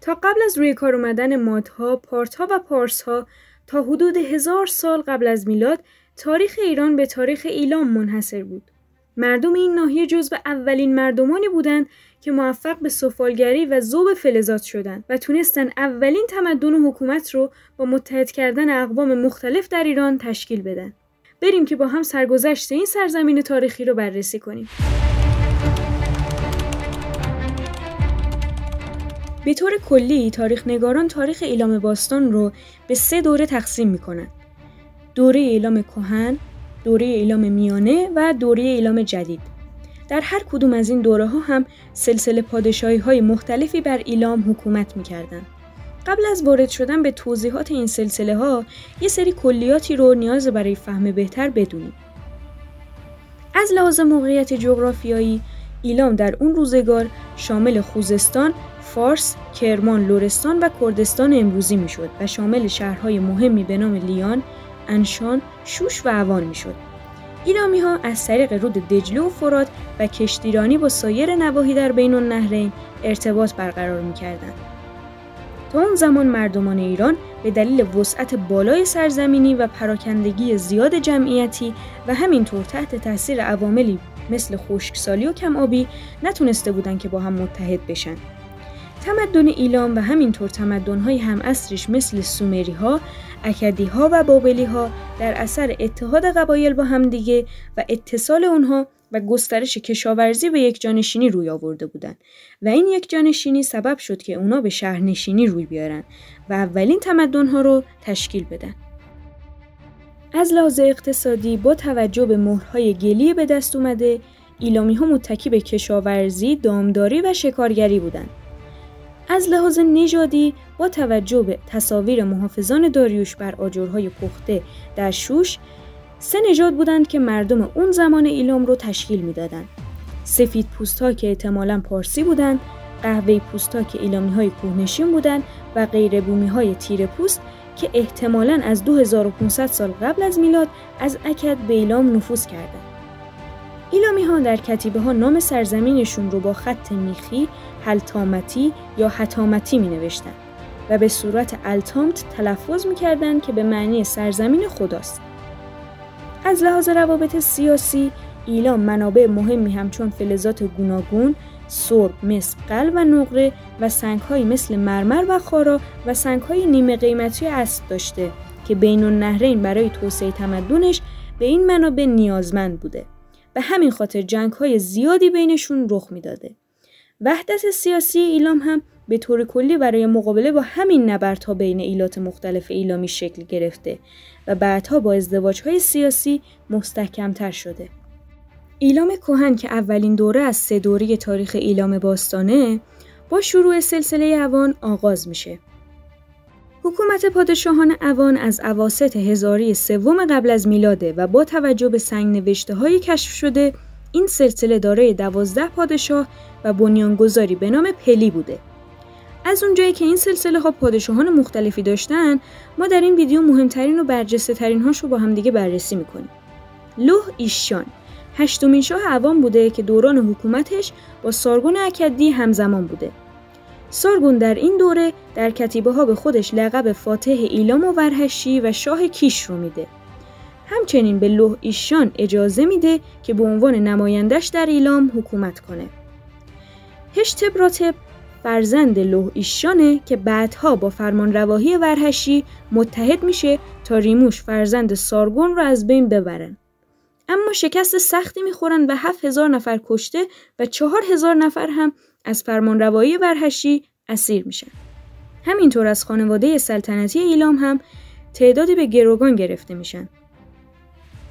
تا قبل از روی کار اومدن مادها، پارتها و پارسها تا حدود 1000 سال قبل از میلاد تاریخ ایران به تاریخ ایلام منحصر بود. مردم این ناحیه جزو اولین مردمانی بودند که موفق به سفالگری و ذوب فلزات شدند و تونستن اولین تمدن و حکومت رو با متحد کردن اقوام مختلف در ایران تشکیل بدن. بریم که با هم سرگذشت این سرزمین تاریخی رو بررسی کنیم. به طور کلی تاریخ نگاران تاریخ ایلام باستان رو به 3 دوره تقسیم میکنن. دوره ایلام کهن، دوره ایلام میانه و دوره ایلام جدید. در هر کدوم از این دوره ها هم سلسله پادشاهی های مختلفی بر ایلام حکومت میکردن. قبل از وارد شدن به توضیحات این سلسله ها یه سری کلیاتی رو نیاز برای فهم بهتر بدونیم. از لحاظ موقعیت جغرافیایی ایلام در اون روزگار شامل خوزستان، فارس، کرمان، لرستان و کردستان امروزی میشد و شامل شهرهای مهمی به نام لیان، انشان، شوش و اوان میشد. ایلامی ها از طریق رود دجله و فرات و کشتیرانی با سایر نواحی در بین النهرین ارتباط برقرار میکردند. تا اون زمان مردمان ایران به دلیل وسعت بالای سرزمینی و پراکندگی زیاد جمعیتی و همینطور تحت تاثیر عواملی مثل خشکسالی و کم آبی نتونسته بودن که با هم متحد بشن. تمدن ایلام و همینطور تمدن‌های همعصرش مثل سومری‌ها، اکدی‌ها و بابلی‌ها در اثر اتحاد قبایل با همدیگه و اتصال اونها و گسترش کشاورزی به یکجانشینی روی آورده بودن و این یکجانشینی سبب شد که اونا به شهرنشینی روی بیارن و اولین تمدن‌ها رو تشکیل بدن. از لحاظ اقتصادی با توجه به مهرهای گلی به دست اومده، ایلامی‌ها متکی به کشاورزی، دامداری و شکارگری بودند. از لحاظ نژادی با توجه به تصاویر محافظان داریوش بر آجرهای پخته در شوش، 3 نژاد بودند که مردم اون زمان ایلام رو تشکیل میدادند. سفید پوست‌ها که احتمالاً پارسی بودند، قهوه‌ای پوست‌ها که ایلامی‌های کوهنشین بودند و غیر بومی‌های تیره پوست که احتمالاً از 2500 سال قبل از میلاد از اکد به ایلام نفوذ کردند. ایلامی‌ها در کتیبه‌ها نام سرزمینشون رو با خط میخی، حلتامتی یا حتامتی می‌نوشتند و به صورت التامت تلفظ می‌کردند که به معنی سرزمین خداست. از لحاظ روابط سیاسی، ایلام منابع مهمی همچون فلزات گوناگون، سرب، مس، قل و نقره و سنگ‌های مثل مرمر و خارا و سنگ‌های نیمه قیمتی اسب داشته که بین النهرین برای توسعه تمدنش به این منابع نیازمند بوده. به همین خاطر جنگ‌های زیادی بینشون رخ میداده. وحدت سیاسی ایلام هم به طور کلی برای مقابله با همین نبردها بین ایلات مختلف ایلامی شکل گرفته و بعدها با ازدواج‌های سیاسی مستحکم‌تر شده. ایلام کهن که اولین دوره از 3 دوره تاریخ ایلام باستانه با شروع سلسله اوان آغاز میشه. حکومت پادشاهان اوان از اواسط هزاره سوم قبل از میلاده و با توجه به سنگ‌نوشته‌های کشف شده این سلسله دارای 12 پادشاه و بنیانگذاری به نام پلی بوده. از اونجایی که این سلسله ها پادشاهان مختلفی داشتن، ما در این ویدیو مهمترین و برجسته ترین هاش رو با هم دیگه بررسی میکنیم. لوح ایشان 8مین شاه اوان بوده که دوران حکومتش با سارگون اکدی همزمان بوده. سارگون در این دوره در کتیبه ها به خودش لقب فاتح ایلام و ورهشی و شاه کیش رو میده. همچنین به لوح ایشان اجازه میده که به عنوان نمایندش در ایلام حکومت کنه. هشتپراتپ فرزند لوح ایشانه که بعدها با فرمانرواهی ورهشی متحد میشه تا ریموش فرزند سارگون رو از بین ببرن. اما شکست سختی میخورن و 7000 نفر کشته و 4000 نفر هم از فرمانروایی ورهشی اسیر میشن. همینطور از خانواده سلطنتی ایلام هم تعدادی به گروگان گرفته میشن.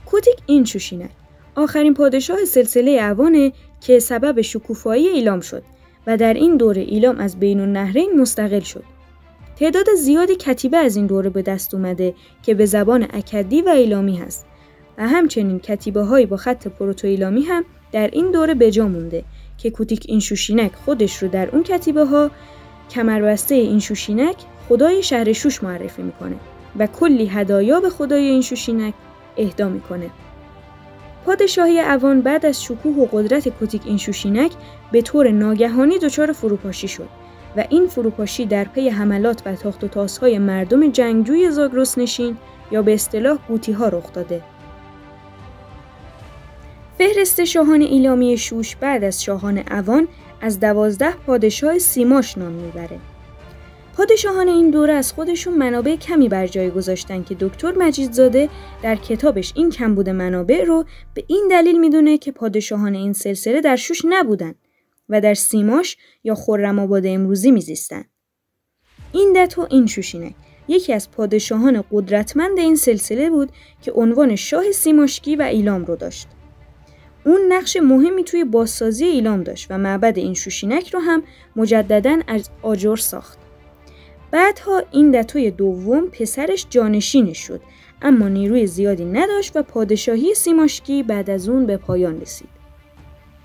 کوتیک اینشوشینک آخرین پادشاه سلسله اوانه که سبب شکوفایی ایلام شد و در این دوره ایلام از بین النهرین مستقل شد. تعداد زیادی کتیبه از این دوره به دست اومده که به زبان اکدی و ایلامی هست و همچنین کتیبه هایی با خط پروتو ایلامی هم در این دوره به جا مونده که کوتیک اینشوشینک خودش رو در اون کتیبه ها کمربسته اینشوشینک خدای شهر شوش معرفی میکنه و کلی هدایا به خدای اینشوشینک اهدا میکنه. پادشاهی اوان بعد از شکوه و قدرت کوتیک اینشوشینک به طور ناگهانی دچار فروپاشی شد و این فروپاشی در پی حملات و تاخت و تاس‌های مردم جنگجوی زاگرس نشین یا به اصطلاح گوتی‌ها رخ داده. فهرست شاهان ایلامی شوش بعد از شاهان اوان از 12 پادشاه سیماش نام میبره. پادشاهان این دوره از خودشون منابع کمی بر جای گذاشتن که دکتر مجیدزاده در کتابش این کمبود منابع رو به این دلیل میدونه که پادشاهان این سلسله در شوش نبودن و در سیماش یا خرم‌آباد امروزی میزیستن. این دتو این شوشینک یکی از پادشاهان قدرتمند این سلسله بود که عنوان شاه سیماشکی و ایلام رو داشت. اون نقش مهمی توی بازسازی ایلام داشت و معبد این شوشینک رو هم مجدداً از آجر ساخت. بعدها این دتوی دوم پسرش جانشینش شد، اما نیروی زیادی نداشت و پادشاهی سیماشکی بعد از اون به پایان رسید.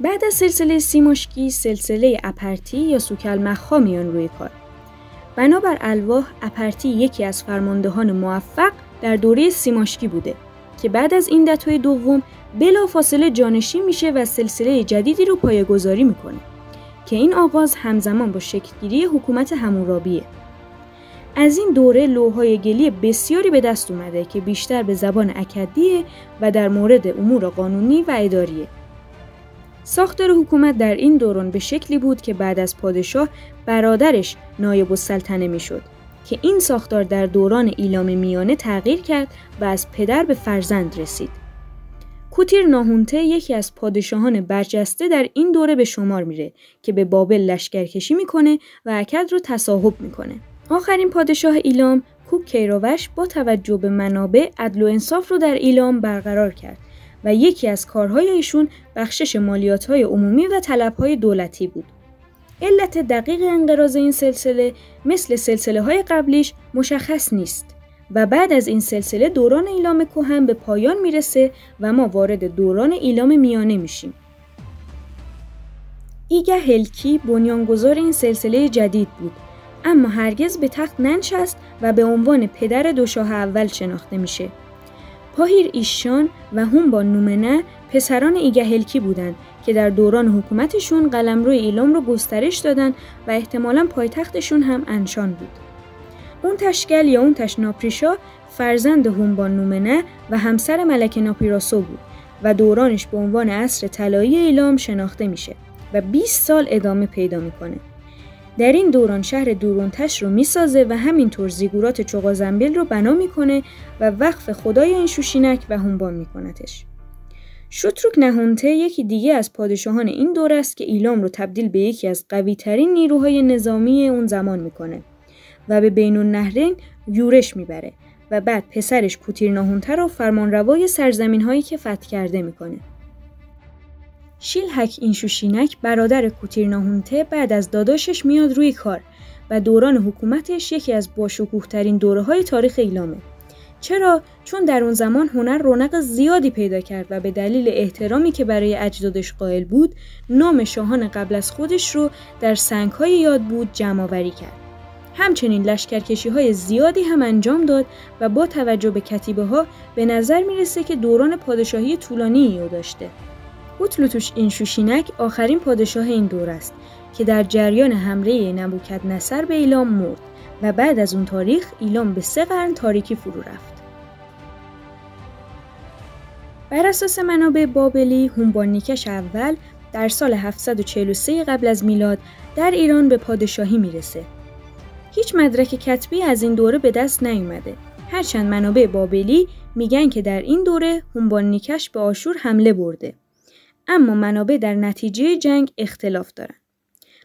بعد از سلسله سیماشکی، سلسله اپرتی یا سوکلمخ‌ها میان روی کار. بنابر الواح، اپرتی یکی از فرماندهان موفق در دوره سیماشکی بوده که بعد از این دتوی دوم بلافاصله جانشین میشه و سلسله جدیدی رو پایه‌گذاری میکنه که این آغاز همزمان با شکلگیری حکومت حمورابیه. از این دوره لوح‌های گلی بسیاری به دست اومده که بیشتر به زبان اکدیه و در مورد امور قانونی و اداریه. ساختار حکومت در این دوران به شکلی بود که بعد از پادشاه برادرش نایب السلطنه میشد که این ساختار در دوران ایلام میانه تغییر کرد و از پدر به فرزند رسید. کوتیر ناهونته یکی از پادشاهان برجسته در این دوره به شمار میره که به بابل لشکرکشی میکنه و اکد رو تصاحب میکنه. آخرین پادشاه ایلام، کوک کیراوش، با توجه به منابع عدل و انصاف رو در ایلام برقرار کرد و یکی از کارهای ایشون بخشش مالیات‌های عمومی و طلب‌های دولتی بود. علت دقیق انقراض این سلسله مثل سلسله‌های قبلیش مشخص نیست و بعد از این سلسله دوران ایلام کهن به پایان میرسه و ما وارد دوران ایلام میانه میشیم. ایگه هلکی بنیانگذار این سلسله جدید بود، اما هرگز به تخت ننشست و به عنوان پدر دو شاه اول شناخته میشه. پاهیر ایشان و هونبان نومنه پسران ایگه هلکی بودند که در دوران حکومتشون قلمرو ایلام رو گسترش دادن و احتمالاً پایتختشون هم انشان بود. اون تشکل یا اون تشناپریشا فرزند هونبان نومنه و همسر ملکه ناپیراسو بود و دورانش به عنوان عصر طلایی ایلام شناخته میشه و 20 سال ادامه پیدا میکنه. در این دوران شهر دورونتش رو میسازه و همینطور زیگورات چوغازنبیل رو بنا میکنه و وقف خدای این شوشینک و هونبان میکنتش. شوتروک نهونته یکی دیگه از پادشاهان این دوره است که ایلام رو تبدیل به یکی از قوی‌ترین نیروهای نظامی اون زمان میکنه و به بین النهرین یورش میبره و بعد پسرش کوتیر ناهونته رو فرمانروای سرزمین‌هایی که فتح کرده میکنه. شیلهک این شوشینک برادر کوتیر ناهونته بعد از داداشش میاد روی کار و دوران حکومتش یکی از باشکوه‌ترین دوره‌های تاریخ ایلامه. چرا؟ چون در اون زمان هنر رونق زیادی پیدا کرد و به دلیل احترامی که برای اجدادش قائل بود، نام شاهان قبل از خودش رو در سنگ‌های یاد بود جمع‌آوری کرد. همچنین لشکرکشی‌های زیادی هم انجام داد و با توجه به کتیبه‌ها به نظر میرسه که دوران پادشاهی طولانی رو داشته. هوتلوتوش این شوشینک آخرین پادشاه این دوره است که در جریان حمله نبوکدنصر به ایلام مرد و بعد از اون تاریخ ایلام به 3 قرن تاریکی فرو رفت. بر اساس منابع بابلی، هونبانیکش اول در سال 743 قبل از میلاد در ایران به پادشاهی میرسه. هیچ مدرک کتبی از این دوره به دست نیومده. هرچند منابع بابلی میگن که در این دوره هونبانیکش به آشور حمله برده. اما منابع در نتیجه جنگ اختلاف دارن.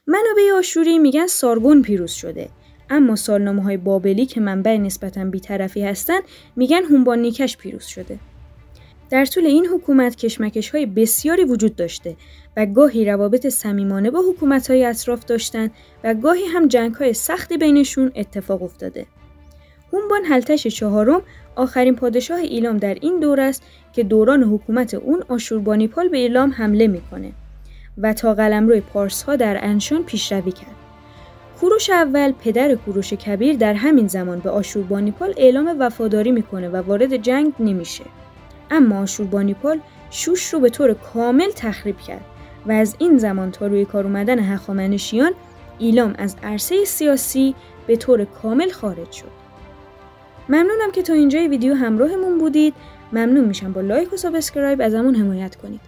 منابع آشوری میگن سارگون پیروز شده، اما سالنامه‌های بابلی که منبع نسبتاً بی‌طرفی هستن میگن هونبانیکش پیروز شده. در طول این حکومت کشمکش‌های بسیاری وجود داشته و گاهی روابط صمیمانه با حکومت‌های اطراف داشتن و گاهی هم جنگ‌های سختی بینشون اتفاق افتاده. هونبان هلتش چهارم آخرین پادشاه ایلام در این دوره است که دوران حکومت اون آشوربانیپال به ایلام حمله میکنه و تا قلمرو پارس‌ها در انشان پیشروی کرد. کوروش اول پدر کوروش کبیر در همین زمان به آشوربانیپال اعلام وفاداری میکنه و وارد جنگ نمیشه. اما آشوربانیپال شوش رو به طور کامل تخریب کرد و از این زمان تا روی کار اومدن هخامنشیان ایلام از عرصه سیاسی به طور کامل خارج شد. ممنونم که تا اینجای ویدیو همراهمون بودید. ممنون میشم با لایک و سابسکرایب ازمون حمایت کنید.